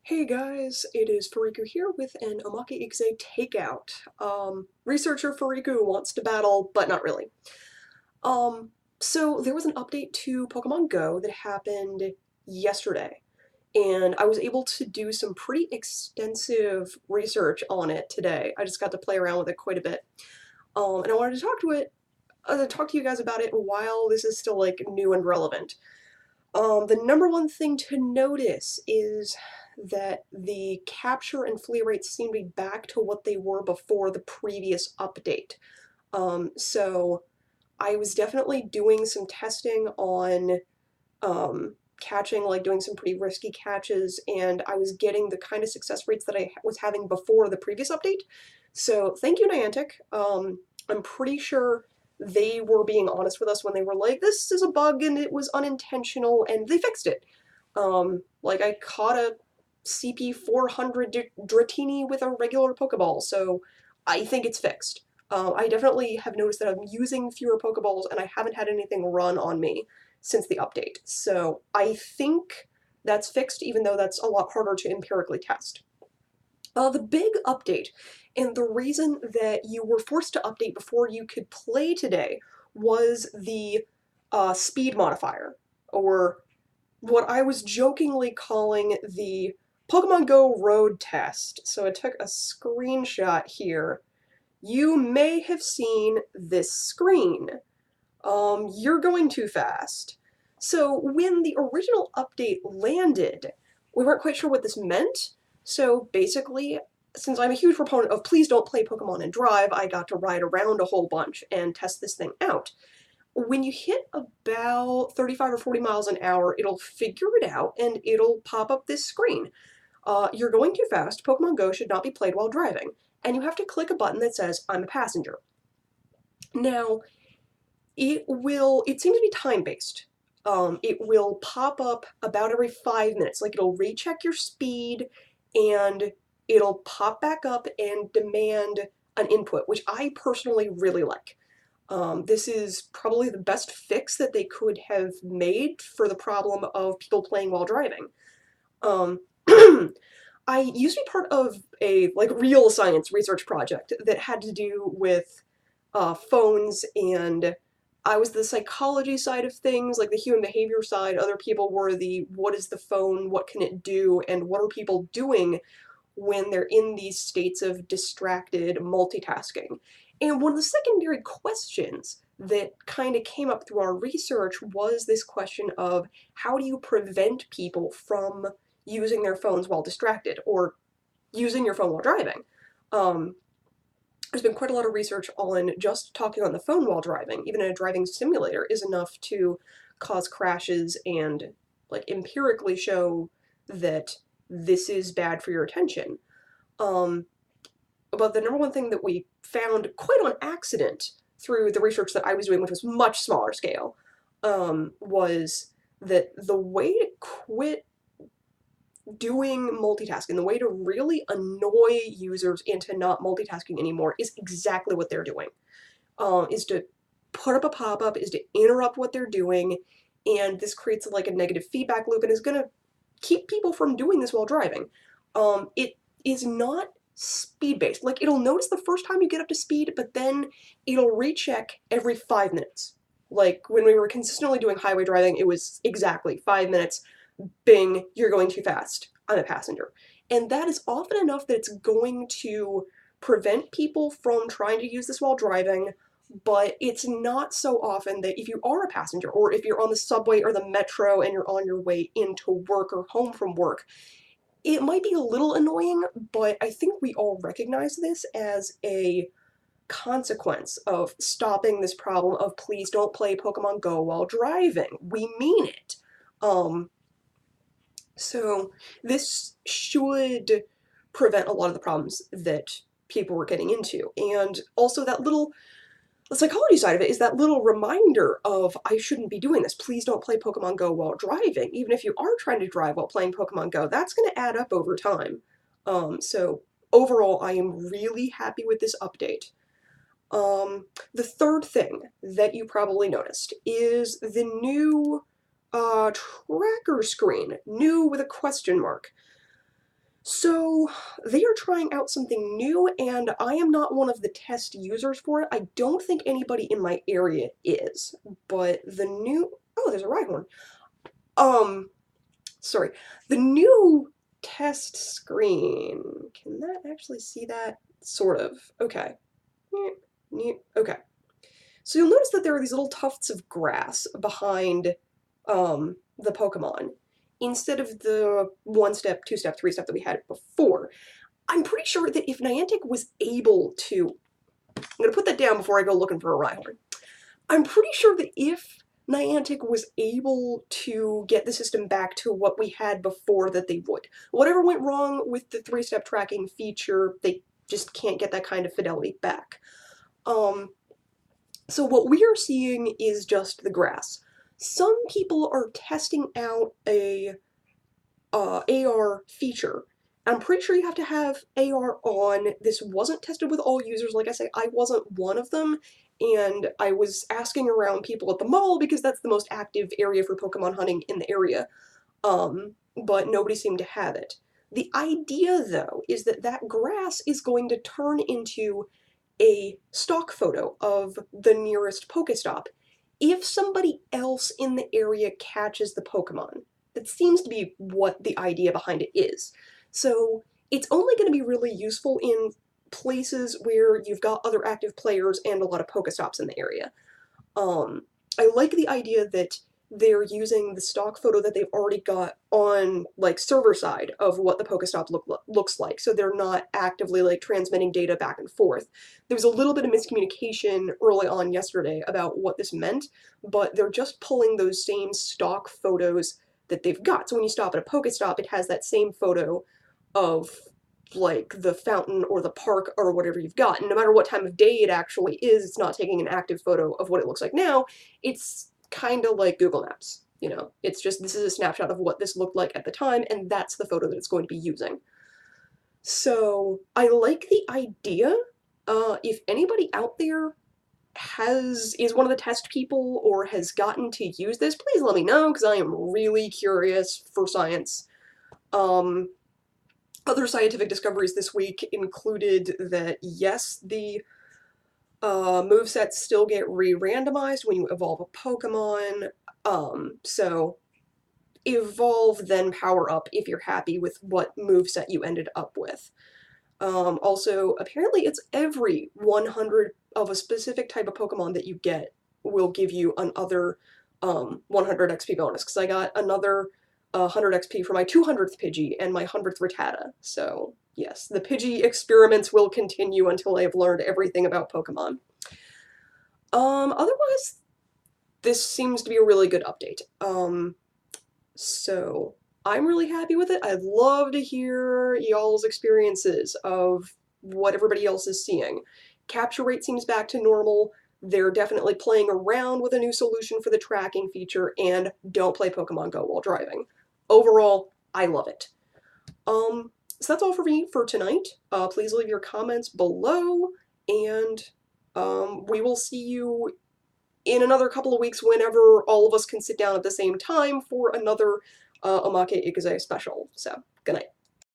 Hey guys, it is Furiku here with an Omake Ikuze Takeout. Researcher Furiku wants to battle, but not really. Um, so there was an update to Pokemon Go that happened yesterday, and I was able to do some pretty extensive research on it today. I just got to play around with it quite a bit. And I wanted to talk to you guys about it while this is still like new and relevant. The number one thing to notice is that the capture and flee rates seem to be back to what they were before the previous update. So I was definitely doing some testing on catching, like doing some pretty risky catches, and I was getting the kind of success rates that I was having before the previous update. So thank you, Niantic. I'm pretty sure they were being honest with us when they were like, this is a bug and it was unintentional, and they fixed it. Like I caught a CP 400 Dratini with a regular Pokeball, so I think it's fixed. I definitely have noticed that I'm using fewer Pokeballs and I haven't had anything run on me since the update. So I think that's fixed, even though that's a lot harder to empirically test. The big update, and the reason that you were forced to update before you could play today, was the speed modifier, or what I was jokingly calling the Pokemon Go road test. So I took a screenshot here. You may have seen this screen. You're going too fast. So when the original update landed, we weren't quite sure what this meant. So basically, since I'm a huge proponent of please don't play Pokemon and drive, I got to ride around a whole bunch and test this thing out. When you hit about 35 or 40 miles an hour, it'll figure it out and it'll pop up this screen. You're going too fast. Pokemon Go should not be played while driving. And you have to click a button that says, I'm a passenger. Now, it seems to be time-based. It will pop up about every 5 minutes. Like it'll recheck your speed and it'll pop back up and demand an input, which I personally really like. This is probably the best fix that they could have made for the problem of people playing while driving. Um, I used to be part of a like real science research project that had to do with phones, and I was the psychology side of things, like the human behavior side. Other people were the what is the phone, what can it do, and what are people doing when they're in these states of distracted multitasking. And one of the secondary questions that kind of came up through our research was this question of how do you prevent people from using their phones while distracted or using your phone while driving? Um, there's been quite a lot of research on just talking on the phone while driving, even in a driving simulator, is enough to cause crashes and like empirically show that this is bad for your attention. Um, but the number one thing that we found quite on accident through the research that I was doing, which was much smaller scale, was that the way to quit doing multitasking, the way to really annoy users into not multitasking anymore is exactly what they're doing. Is to put up a pop-up, is to interrupt what they're doing, and this creates like a negative feedback loop and is going to keep people from doing this while driving. It is not speed-based. Like, it'll notice the first time you get up to speed, but then it'll recheck every 5 minutes. Like, when we were consistently doing highway driving, it was exactly 5 minutes. Bing, you're going too fast. I'm a passenger. And that is often enough that it's going to prevent people from trying to use this while driving, but it's not so often that if you are a passenger or if you're on the subway or the metro and you're on your way into work or home from work, it might be a little annoying, but I think we all recognize this as a consequence of stopping this problem of please don't play Pokemon Go while driving. We mean it. So this should prevent a lot of the problems that people were getting into. And also that little, the psychology side of it is that little reminder of I shouldn't be doing this. Please don't play Pokemon Go while driving. Even if you are trying to drive while playing Pokemon Go, that's going to add up over time. So overall, I am really happy with this update. The third thing that you probably noticed is the new tracker screen, new with a question mark. So they are trying out something new, and I am not one of the test users for it. I don't think anybody in my area is, but the new, oh, there's a Rhyhorn. Um, sorry, the new test screen. Can that actually see that? Sort of. Okay. Okay. So you'll notice that there are these little tufts of grass behind the Pokemon instead of the one step, two step, three step that we had before. I'm pretty sure that if Niantic was able to, I'm going to put that down before I go looking for a Rhyhorn. I'm pretty sure that if Niantic was able to get the system back to what we had before, that they would. Whatever went wrong with the three-step tracking feature, they just can't get that kind of fidelity back. So what we are seeing is just the grass. Some people are testing out a AR feature. I'm pretty sure you have to have AR on. This wasn't tested with all users. Like I say, I wasn't one of them, and I was asking around people at the mall because that's the most active area for Pokemon hunting in the area, but nobody seemed to have it. The idea, though, is that that grass is going to turn into a stock photo of the nearest Pokestop if somebody else in the area catches the Pokemon. That seems to be what the idea behind it is. So it's only going to be really useful in places where you've got other active players and a lot of Pokestops in the area. I like the idea that they're using the stock photo that they've already got on like server side of what the Pokestop looks like, so they're not actively like transmitting data back and forth. There was a little bit of miscommunication early on yesterday about what this meant, but they're just pulling those same stock photos that they've got. So when you stop at a Pokestop, it has that same photo of like the fountain or the park or whatever you've got. And no matter what time of day it actually is, it's not taking an active photo of what it looks like now. It's kind of like Google Maps. You know, it's just this is a snapshot of what this looked like at the time, and that's the photo that it's going to be using. So I like the idea. If anybody out there is one of the test people or has gotten to use this, please let me know because I am really curious for science. Other scientific discoveries this week included that, yes, the movesets still get re-randomized when you evolve a Pokemon. So evolve, then power up if you're happy with what moveset you ended up with. Also, apparently it's every 100 of a specific type of Pokemon that you get will give you another 100 XP bonus, because I got another 100 XP for my 200th Pidgey and my 100th Rattata. So yes, the Pidgey experiments will continue until I have learned everything about Pokemon. Otherwise, this seems to be a really good update. So I'm really happy with it. I'd love to hear y'all's experiences of what everybody else is seeing. Capture rate seems back to normal. They're definitely playing around with a new solution for the tracking feature, and don't play Pokemon Go while driving. Overall, I love it. So that's all for me for tonight. Please leave your comments below, and we will see you in another couple of weeks whenever all of us can sit down at the same time for another Omake Ikuze special. So, good night.